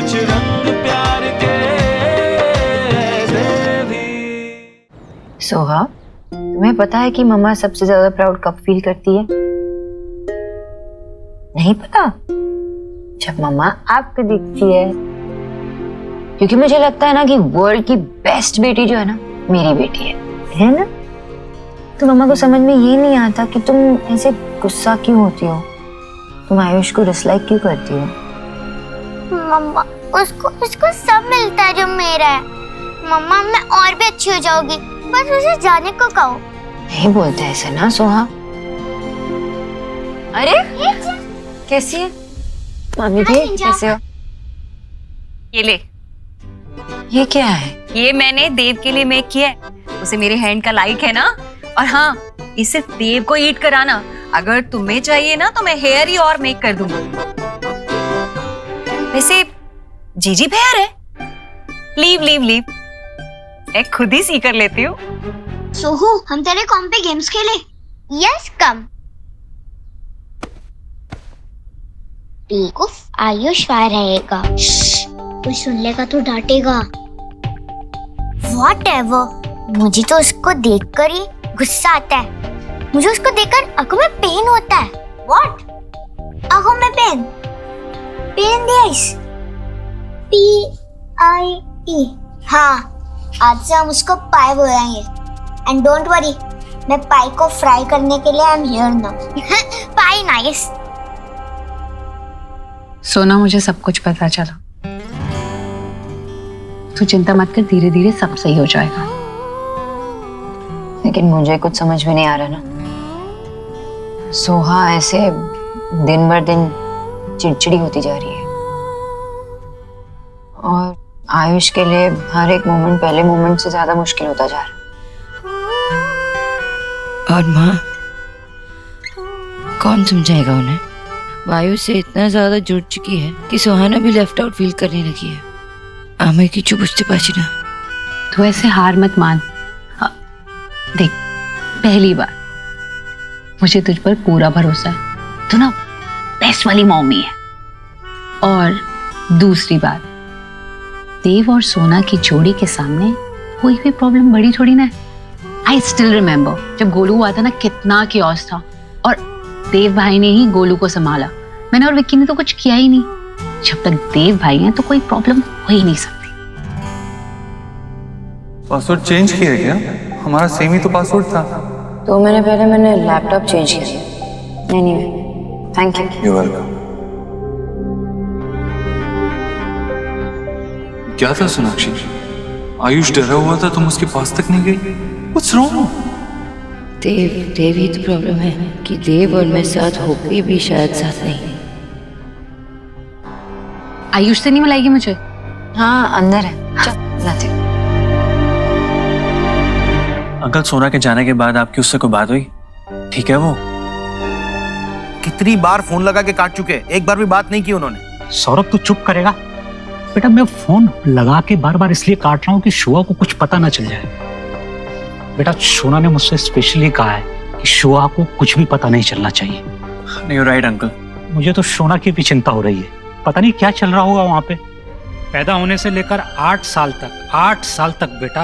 कुछ रंग प्यार के ऐसे भी। सोहा, तुम्हें पता है कि मम्मा सबसे ज्यादा प्राउड कब फील करती है? नहीं पता? जब मम्मा आपको दिखती है। क्योंकि मुझे लगता है ना कि वर्ल्ड की बेस्ट बेटी जो है ना, मेरी बेटी है ना? तो मम्मा को समझ में ये नहीं आता कि तुम ऐसे गुस्सा क्यों होती हो, तुम आयुष को डिसलाइक क्यों करती हो? मम्मा, उसको सब मिलता है जो मेरा है। मम्मा, मैं और भी अच्छी हो जाऊंगी, बस उसे जाने को कहो। नहीं बोलते ऐसे ना सोहा। अरे कैसी है मामी जी, कैसे हो? ये ले, ये क्या है? ये मैंने देव के लिए मेक किया है। उसे मेरे हैंड का लाइक है ना। और हाँ, ये सिर्फ देव को ईट कराना। अगर तुम्हें चाहिए ना तो मैं हेयर ही और मेक कर दूंगा। वैसे जीजी हेयर है। लीव लीव लीव, मैं खुद ही सी कर लेती हूँ। सोहू, हम तेरे कॉम पे गेम्स खेले? यस, कम। बेवकूफ, आयुष वहाँ रहेगा। कोई सुन लेगा तो डांटेगा। Whatever, मुझे तो उसको देखकर ही गुस्सा आता है। मुझे उसको देखकर आंखों में पेन होता है। What? आंखों में पेन? Pen this? P-I-E। हाँ, आज से हम उसको पाई बोलेंगे। एंड डोंट वरी, मैं पाई को फ्राई करने के लिए I am here now. Pi nice. सोना, मुझे सब कुछ पता चला। तू चिंता मत कर, धीरे धीरे सब सही हो जाएगा। लेकिन मुझे कुछ समझ में नहीं आ रहा ना। सोहा ऐसे दिन भर दिन चिड़चिड़ी होती जा रही है और आयुष के लिए हर एक मोमेंट पहले मोमेंट से ज्यादा मुश्किल होता जा रहा है। और माँ, कौन समझाएगा उन्हें? वायु से इतना ज्यादा जुड़ चुकी है कि सुहाना भी लेफ्ट आउट फील करने लगी है। आमे की चुप बुझते पाची ना। तू ऐसे हार मत मान। देख, पहली बार मुझे तुझ पर पूरा भरोसा है। तू ना बेस्ट वाली मम्मी है। और दूसरी बात, देव और सोना की जोड़ी के सामने कोई भी प्रॉब्लम बड़ी थोड़ी ना है। आई स्टिल रिमेम्बर जब गोलू हुआ था ना, कितना कियोस था और देव भाई ने ही गोलू को संभाला। मैंने और विक्की ने तो कुछ किया ही नहीं। जब तक देव भाई हैं तो कोई प्रॉब्लम हो ही नहीं सकती। पासवर्ड चेंज किया है क्या? हमारा सेम ही तो पासवर्ड था। तो मैंने लैपटॉप चेंज किया। Anyway, thank you. You welcome. क्या था सोनाक्षी? आयुष डरा हुआ था, तुम उसके पास तक नहीं गई? What's wrong? देव ही तो प्रॉब्लम है कि देव और मैं साथ होके भी शायद साथ नहीं। आयुष से नहीं मिलाएगी मुझे? हाँ, अंदर है, चल लाते हैं। अंकल, सोना के जाने के बाद आपकी उससे कोई बात हुई? ठीक है वो? कितनी बार फोन लगा के काट चुके, एक बार भी बात नहीं की उन्होंने। सौरभ, तू चुप करेगा? बेटा, मैं फोन लगा के बार बार इसलिए काट रहा हूँ कि शुआ को कुछ पता ना चल जाए। बेटा, सोना ने मुझसे स्पेशली कहा है कि शुआ को कुछ भी पता नहीं चलना चाहिए। नहीं, राइट अंकल। मुझे तो सोना की भी चिंता हो रही है। पता नहीं क्या चल रहा होगा वहां पे। पैदा होने से लेकर 8 साल तक बेटा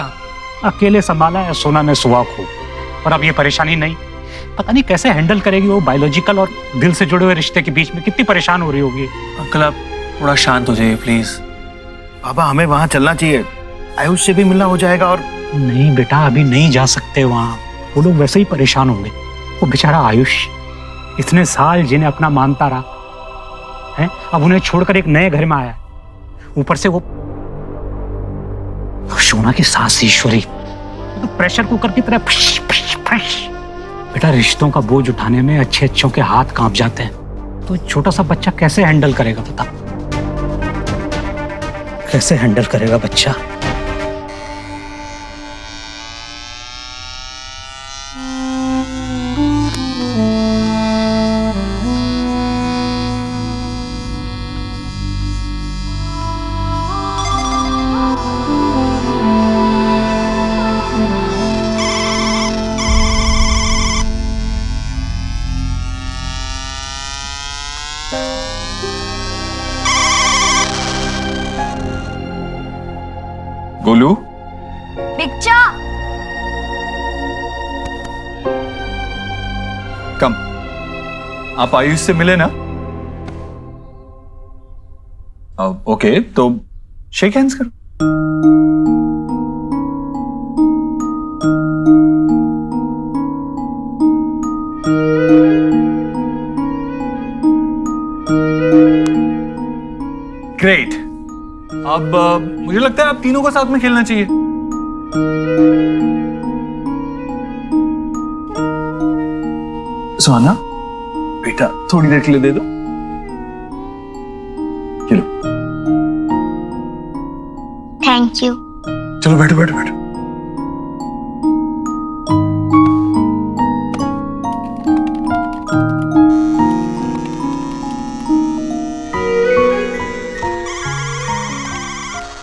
अकेले संभाला है सोना ने सुहा को। और अब ये परेशानी नहीं, पता नहीं कैसे हैंडल करेगी वो। बायोलॉजिकल और दिल से जुड़े हुए रिश्ते के बीच में कितनी परेशान हो रही होगी। अंकल, आप थोड़ा शांत हो जाइए प्लीज। पापा, हमें वहां चलना चाहिए। आयुष से भी मिलना हो जाएगा। और नहीं बेटा, अभी नहीं जा सकते वहां। वो लोग वैसे ही परेशान होंगे। वो बेचारा आयुष इतने साल जिन्हें अपना मानता रहा है, अब उन्हें छोड़कर एक नए घर में आया है। ऊपर से वो सोना की सास ईश्वरी तो प्रेशर कुकर की तरह फश फश फश। बेटा, रिश्तों का बोझ उठाने में अच्छे अच्छों के हाथ कांप जाते हैं। तो छोटा सा बच्चा कैसे हैंडल करेगा? बता, कैसे हैंडल करेगा बच्चा? गोलू, बिच्चा, कम। आप आयुष से मिले ना? ओके, तो शेक हैंड्स करो। ग्रेट। अब मुझे लगता है आप तीनों को साथ में खेलना चाहिए। सुहाना, बेटा थोड़ी देर के लिए दे दो। खेलो। Thank you. चलो बैठो बैठो बैठो।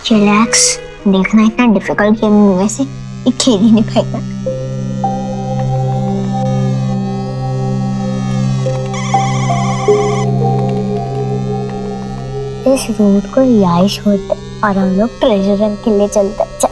रिलैक्स। देखना इतना डिफिकल्ट गेम में से ये खेल ही नहीं पाएगा। इस रोड को रिहाइश होता और हम लोग ट्रेजर रन के लिए चलते। चल।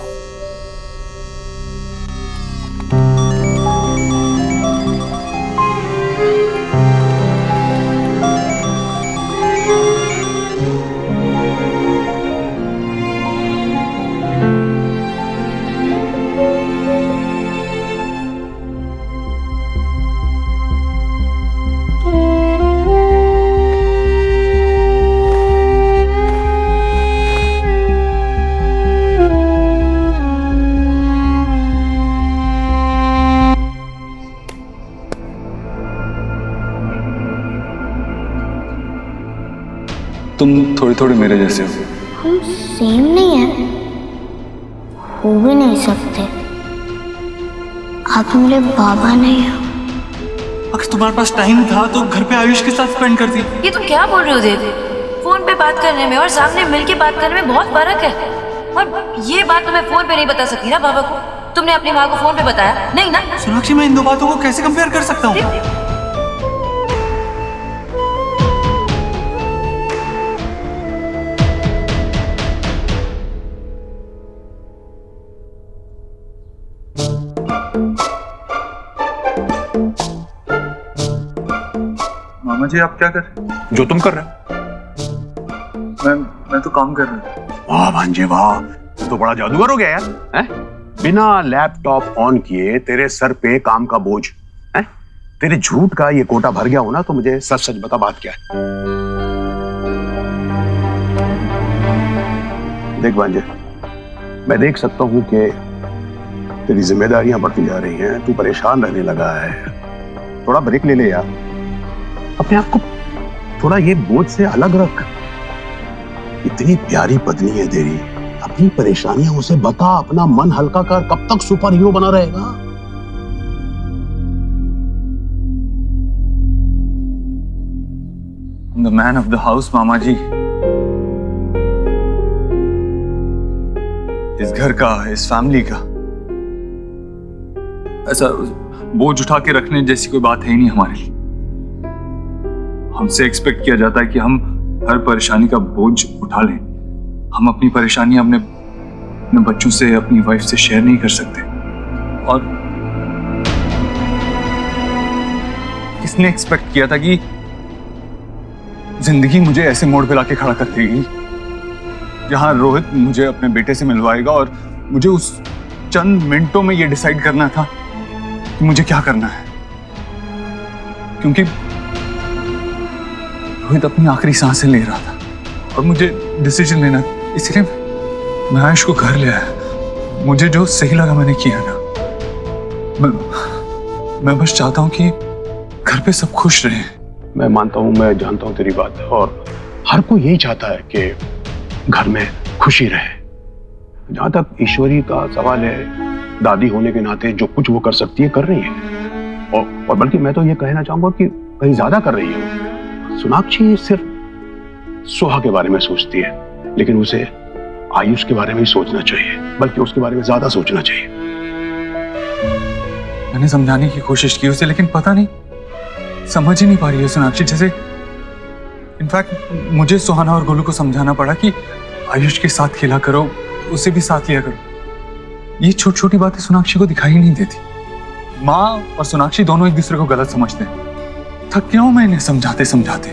तुम थोड़ी थोड़ी मेरे जैसे हो। हम सेम नहीं है, हो भी नहीं सकते। आप मेरे बाबा नहीं हो। अगर तुम्हारे पास टाइम था तो घर पे आयुष के साथ स्पेंड करती। ये तुम क्या बोल रहे हो देव? फोन पे बात करने में और सामने मिलके बात करने में बहुत फर्क है। और ये बात तो मैं फोन पे नहीं बता सकती ना बाबा को। तुमने अपनी माँ को फोन पे बताया नहीं ना? सोनाक्षी, मैं इन दो बातों को कैसे कंपेयर कर सकता हूँ? मामा जी, आप क्या कर रहे हैं? जो तुम कर रहे हो। मैं तो काम कर रहा हूँ। वाह भांजे वाह, तू तो बड़ा जादूगर हो गया यार। हैं? बिना लैपटॉप ऑन किए तेरे सर पे काम का बोझ है। तेरे झूठ का ये कोटा भर गया हो ना, तो मुझे सच सच बता बात क्या है। देख भांजे, मैं देख सकता हूँ कि तेरी जिम्मेदारियां बढ़ती जा रही हैं, तू परेशान रहने लगा है। थोड़ा ब्रेक ले ले यार, अपने आप को थोड़ा ये बोझ से अलग रख। इतनी प्यारी पत्नी है तेरी, अपनी परेशानियां उसे बता, अपना मन हल्का कर। कब तक सुपर हीरो बना रहेगा? The man of the house मामा जी। इस घर का, इस फैमिली का ऐसा बोझ उठा के रखने जैसी कोई बात है ही नहीं हमारे लिए। हमसे एक्सपेक्ट किया जाता है कि हम हर परेशानी का बोझ उठा लें। हम अपनी परेशानियां अपने बच्चों से, अपनी वाइफ से शेयर नहीं कर सकते। और किसने एक्सपेक्ट किया था कि जिंदगी मुझे ऐसे मोड़ पे लाके खड़ा कर देगी जहां रोहित मुझे अपने बेटे से मिलवाएगा और मुझे उस चंद मिनटों में ये डिसाइड करना था कि मुझे क्या करना है। क्योंकि रोहित अपनी आखिरी सांसें ले रहा था और मुझे डिसीजन लेना, इसलिए मैं आयुष को घर ले आया। मुझे जो सही लगा मैंने किया ना। मैं बस चाहता हूं कि घर पे सब खुश रहे। मैं मानता हूं, मैं जानता हूं तेरी बात, और हर कोई यही चाहता है कि घर में खुशी रहे। जहां तक ईश्वरी का सवाल है, दादी होने के नाते जो कुछ वो कर सकती है कर रही है, और बल्कि मैं तो ये कहना चाहूंगा कि कहीं ज्यादा कर रही है। सोनाक्षी सिर्फ सुहा के बारे में सोचती है, लेकिन उसे आयुष के बारे में ही सोचना चाहिए, बल्कि उसके बारे में ज्यादा सोचना चाहिए। मैंने समझाने की कोशिश की उसे, लेकिन पता नहीं समझ ही नहीं पा रही है सोनाक्षी। जैसे इनफैक्ट मुझे सुहाना और गोलू को समझाना पड़ा कि आयुष के साथ खेला करो, उसे भी साथ लिया करो। ये छोटी छोटी बातें सोनाक्षी को दिखाई नहीं देती। माँ और सोनाक्षी दोनों एक दूसरे को गलत समझते हैं। थक गया हूं मैं इन्हें समझाते समझाते।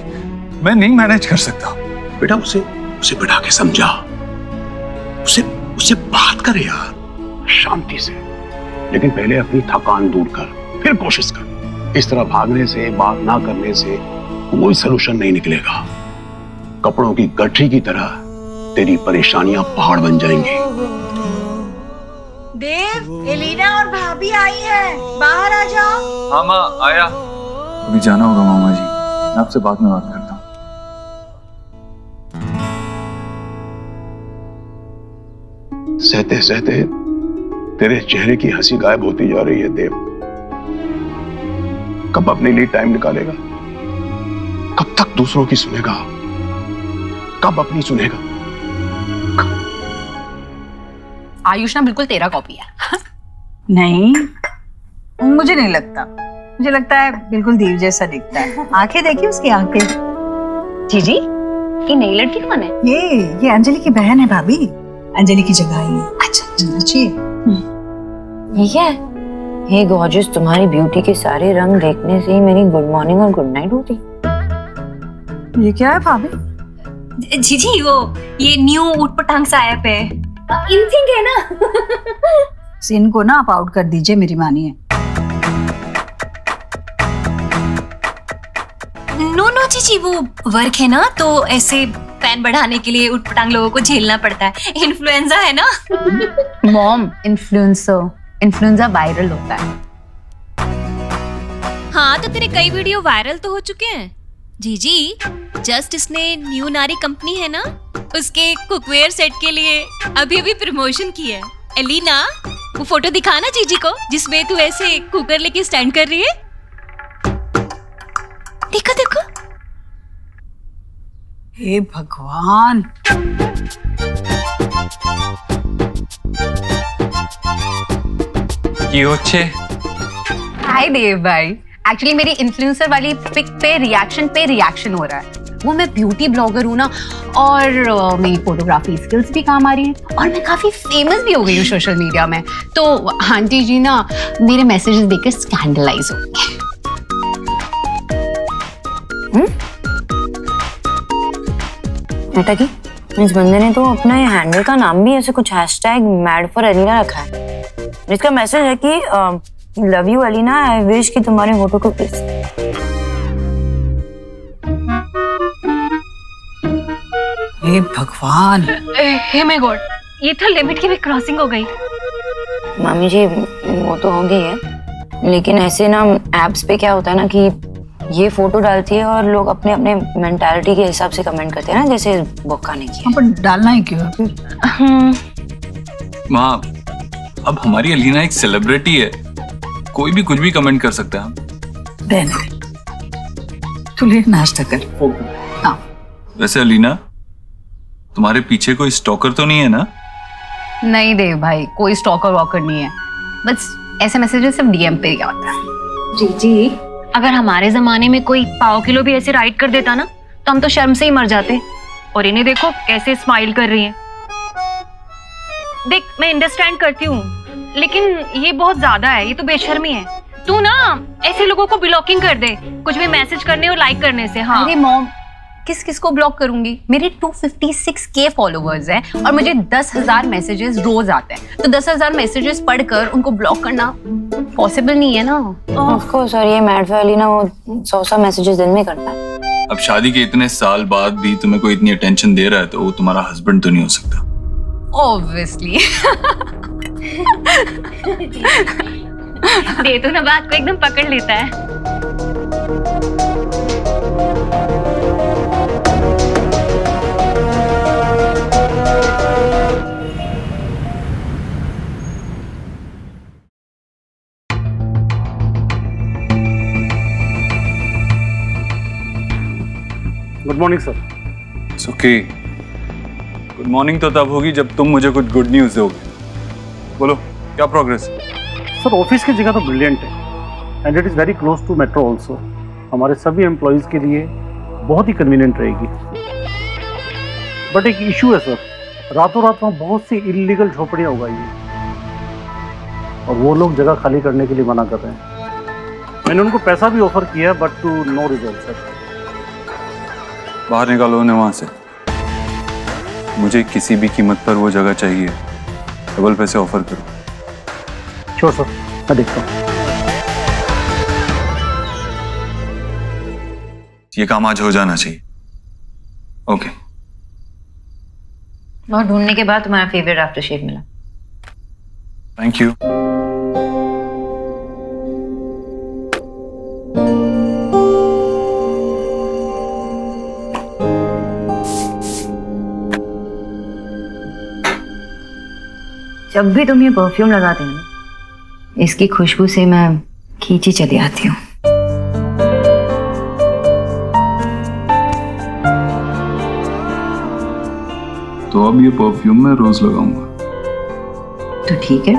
मैं नहीं मैनेज कर सकता। बेटा उसे बिठा के समझा, उसे बात करे यार शांति से, लेकिन पहले अपनी थकान दूर कर, फिर कोशिश कर। इस तरह भागने से, बात ना करने से कोई सलूशन नहीं निकलेगा। कपड़ों की गठरी की तरह तेरी परेशानियां पहाड़ बन जाएंगी। देव, एलिना और भाभी आई है, बाहर आ जाओ। हाँ माँ आया। अभी जाना होगा मामा जी, मैं आपसे बाद में बात करता हूँ। सहते सहते तेरे चेहरे की हंसी गायब होती जा रही है देव। कब अपने लिए टाइम निकालेगा? कब तक दूसरों की सुनेगा? कब अपनी सुनेगा? आयुष ना बिल्कुल तेरा कॉपी है। नहीं, मुझे नहीं लगता। मुझे लगता है बिल्कुल देव जैसा दिखता है। आंखें देखिए उसकी आंखें। जीजी, ये नई लड़की कौन है? ये अंजलि की बहन है भाभी। अंजलि की जगह आई है। अच्छा अच्छी। ये क्या है? हे गॉर्जियस, तुम्हारी ब्यूटी के सारे रंग देखने से ही मेरी गुड मॉर्निंग और गुड नाइट होती। ये क्या है भाभी? जी वो ये न्यू उटपटांग सा ऐप है, इनथिंग है ना। सीन को ना आप आउट कर दीजिए, मेरी मानिए। नो जीजी, वो वर्क है ना, तो ऐसे फैन बढ़ाने के लिए उटपटांग लोगों को झेलना पड़ता है। इन्फ्लुएंजा है ना। मॉम, इन्फ्लुएंजा वायरल होता है। हाँ, तो तेरे कई वीडियो वायरल तो हो चुके हैं जीजी। जस्ट इसने न्यू नारी कंपनी है ना, उसके कुकवेयर सेट के लिए अभी प्रमोशन की है। एलिना, वो फोटो दिखाना जीजी को जिसमें तू ऐसे कुकर लेके स्टैंड कर रही है। देखो देखो। हे भगवान। हाय देव भाई, एक्चुअली मेरी इन्फ्लुएंसर वाली पिक पे रिएक्शन हो रहा है। वो मैं ब्यूटी ब्लॉगर हूँ ना, और मेरी फोटोग्राफी स्किल्स भी काम आ रही हैं, और मैं काफी फेमस भी हो गई हूँ सोशल मीडिया में। तो आंटी जी ना मेरे मैसेजेस देखकर स्कैंडलाइज हो गए। बेटा की इस बंदे ने तो अपना ये हैंडल का नाम भी ऐसे कुछ #MadForElina रखा है, जिसका मैसेज है कि love you Elina, I wish कि तुम्हारे होठों को किस। हे भगवान। हे माय गॉड, ये तो लिमिट की भी क्रॉसिंग हो गई। मामी जी वो तो हो गई है, लेकिन ऐसे ना एप्स पे क्या होता है ना कि ये फोटो डालती है और लोग अपने अपने मेंटालिटी के हिसाब से कमेंट करते हैं ना, जैसे बोका ने किया। पर डालना ही क्यों है फिर? माँ, अब हमारी एलिना एक सेलिब्रिटी है, कोई भी कुछ भी कमेंट कर सकता है। रहने तू ले, नाश्ता कर। हाँ। वैसे एलिना, तुम्हारे पीछे कोई स्टॉकर तो नहीं है ना? नहीं देव भाई, कोई स्टॉकर वॉकर नहीं है, बस ऐसे मैसेजेस सिर्फ डीएम पे ही आता है। जी, अगर हमारे जमाने में कोई पाव किलो भी ऐसे राइट कर देता ना, तो हम तो शर्म से ही मर जाते। और इन्हें देखो कैसे स्माइल कर रही हैं। देख, मैं अंडरस्टैंड करती हूँ, लेकिन ये बहुत ज्यादा है, ये तो बेशर्मी है। तू ना ऐसे लोगों को ब्लॉकिंग कर दे, कुछ भी मैसेज करने और लाइक करने से। हाँ। अरे मॉम, किस किस को ब्लॉक करूंगी? मेरे 256K फॉलोवर्स हैं और मुझे 10,000 मैसेजेस रोज आते हैं, तो 10,000 मैसेजेस पढ़कर उनको ब्लॉक करना पॉसिबल नहीं है ना। ऑफ कोर्स, और ये मैड फॉर एलिना वो 100 मैसेजेस दिन में करता है। अब शादी के इतने साल बाद भी तुम्हें कोई इतनी अटेंशन दे रहा है, तो वो तुम्हारा हस्बैंड तो नहीं हो सकता। ऑब्वियसली। दे तो ना, बात को एकदम पकड़ लेता है। Good morning sir. It's okay. Good morning तो तब होगी जब तुम मुझे कुछ गुड न्यूज़ दोगे। बोलो, क्या प्रोग्रेस? सर, ऑफिस की जगह तो ब्रिलियंट है, and it is very close to metro also. हमारे सभी एम्प्लॉयज़ के लिए बहुत ही कन्वीनियंट रहेगी। बट एक इशू है सर, रातों रात वहाँ बहुत सी इलीगल झोपड़ियां उगाई हैं और वो लोग जगह खाली करने के लिए मना कर रहे हैं। मैंने उनको पैसा भी ऑफर किया but to no result sir. बाहर निकालो उन्हें वहां से। मुझे किसी भी कीमत पर वो जगह चाहिए। डबल पैसे ऑफर करो। श्योर सर, मैं देखता हूँ। ये काम आज हो जाना चाहिए। ओके। बहुत ढूंढने के बाद तुम्हारा फेवरेट आफ्टर शेव मिला। Thank you. जब भी तुम ये परफ्यूम लगाते हो ना, इसकी खुशबू से मैं खींची चली आती हूँ। तो अब ये परफ्यूम मैं रोज लगाऊंगा। तो ठीक है,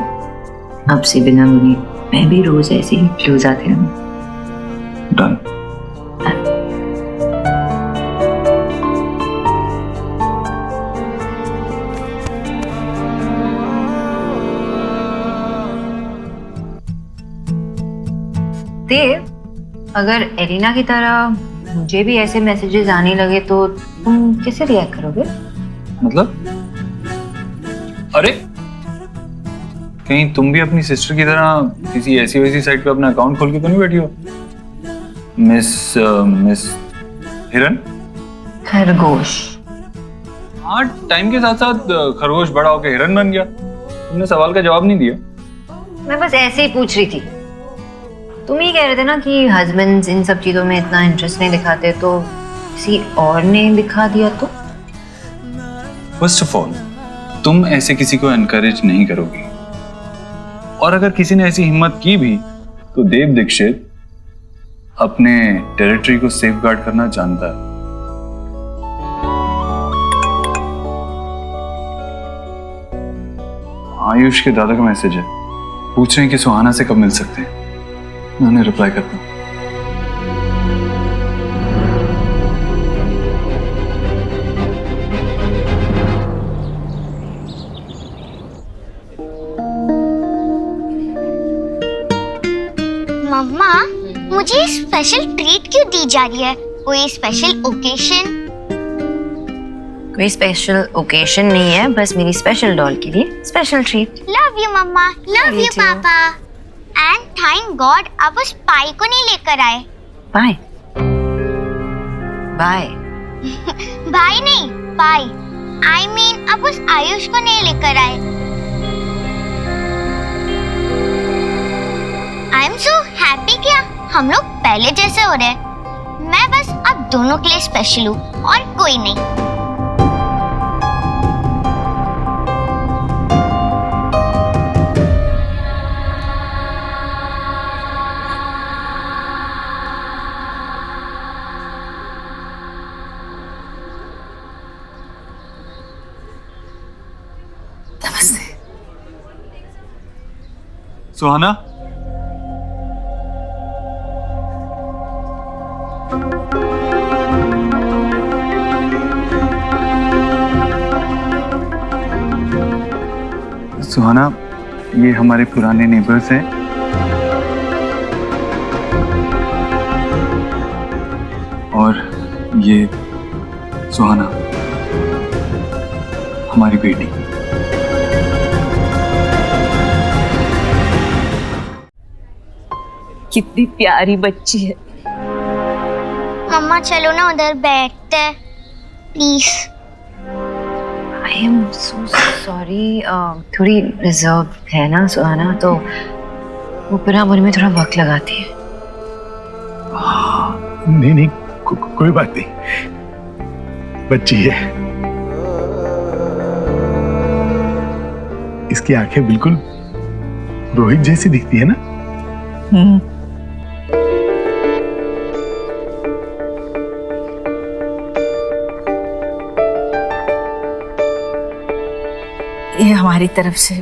अब से बिना मुनी मैं भी रोज ऐसे ही क्लोज आती रहूँ। डन। देव, अगर एलिना की तरह मुझे भी ऐसे मैसेजेस आने लगे तो तुम कैसे रिएक्ट करोगे? मतलब? अरे कहीं तुम भी अपनी सिस्टर की तरह किसी ऐसी वैसी साइट पे अपना अकाउंट खोल के तो नहीं बैठी हो? मिस हिरन? खरगोश। हाँ, टाइम के साथ साथ खरगोश बड़ा होकर हिरन बन गया। तुमने सवाल का जवाब नहीं दिया। मैं बस ऐसे ही पूछ रही थी। तुम ही कह रहे थे ना कि हस्बैंड्स इन सब चीजों में इतना इंटरेस्ट नहीं दिखाते, तो किसी और ने दिखा दिया तो? फर्स्ट ऑफ ऑल, तुम ऐसे किसी को एनकरेज नहीं करोगी, और अगर किसी ने ऐसी हिम्मत की भी तो देव दीक्षित अपने टेरिटरी को सेफगार्ड करना जानता है। आयुष के दादा का मैसेज है, पूछ रहे हैं कि सुहाना से कब मिल सकते हैं। मैं उन्हें रिप्लाई करता हूँ। मम्मा, मुझे स्पेशल ट्रीट क्यों दी जा रही है? कोई स्पेशल ओकेशन? कोई स्पेशल ओकेशन नहीं है, बस मेरी स्पेशल डॉल के लिए स्पेशल ट्रीट। लव यू मम्मा, love Love you you too. पापा। एंड थैंक गॉड आप उस पाई को नहीं लेकर आए। Bye bye. भाई नहीं, पाई। आई मीन आप उस आयुष को नहीं लेकर आए। आई एम सो हैप्पी क्या हम लोग पहले जैसे हो रहे हैं। मैं बस आप दोनों के लिए स्पेशल हूँ और कोई नहीं। सुहाना, सुहाना, ये हमारे पुराने नेबर्स हैं। और ये सुहाना हमारी बेटी। कितनी प्यारी बच्ची है। मम्मा चलो ना उधर बैठते please. I am so sorry, थोड़ी रिजर्व है ना सुहाना, तो वो पूरा मुझ में थोड़ा वक्त लगाती है। नहीं नहीं, कोई बात नहीं, बच्ची है। इसकी आंखें बिल्कुल रोहित जैसी दिखती है ना? ये हमारी तरफ से,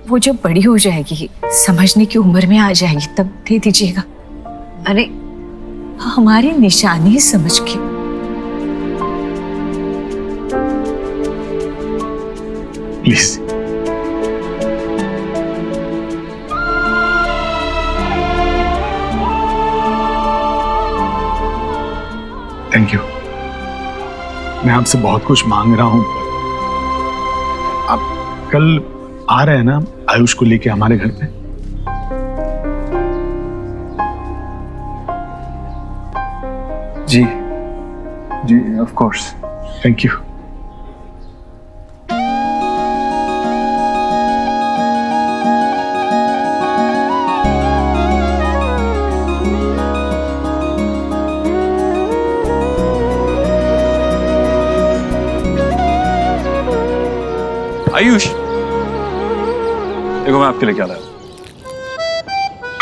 वो जब बड़ी हो जाएगी, समझने की उम्र में आ जाएगी, तब दे दीजिएगा। अरे हमारी निशानी समझ के। प्लीज। Thank you. मैं आपसे बहुत कुछ मांग रहा हूं, आप कल आ रहे हैं ना आयुष को लेके हमारे घर पे? जी जी of course. Thank you. Ayush, देखो मैं आपके लिए क्या लाया हूं।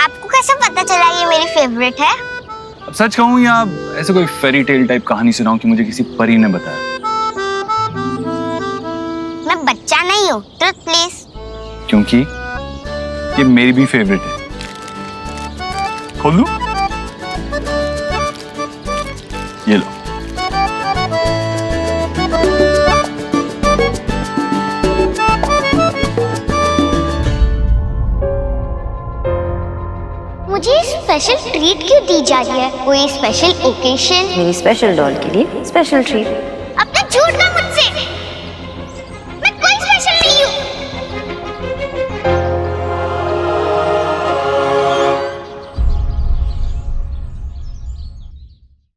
आपको कैसे पता चला ये मेरी फेवरेट है? अब सच कहूं या ऐसे कोई फेरी टेल टाइप कहानी सुनाऊं कि मुझे किसी परी ने बताया? मैं बच्चा नहीं हूँ, ट्रुथ प्लीज। क्योंकि ये मेरी भी फेवरेट है। खोल दूं? ये लो। मुझे स्पेशल ट्रीट क्यों दी जा रही है? कोई स्पेशल ओकेशन? मेरी स्पेशल डॉल के लिए स्पेशल ट्रीट। अपना झूठ का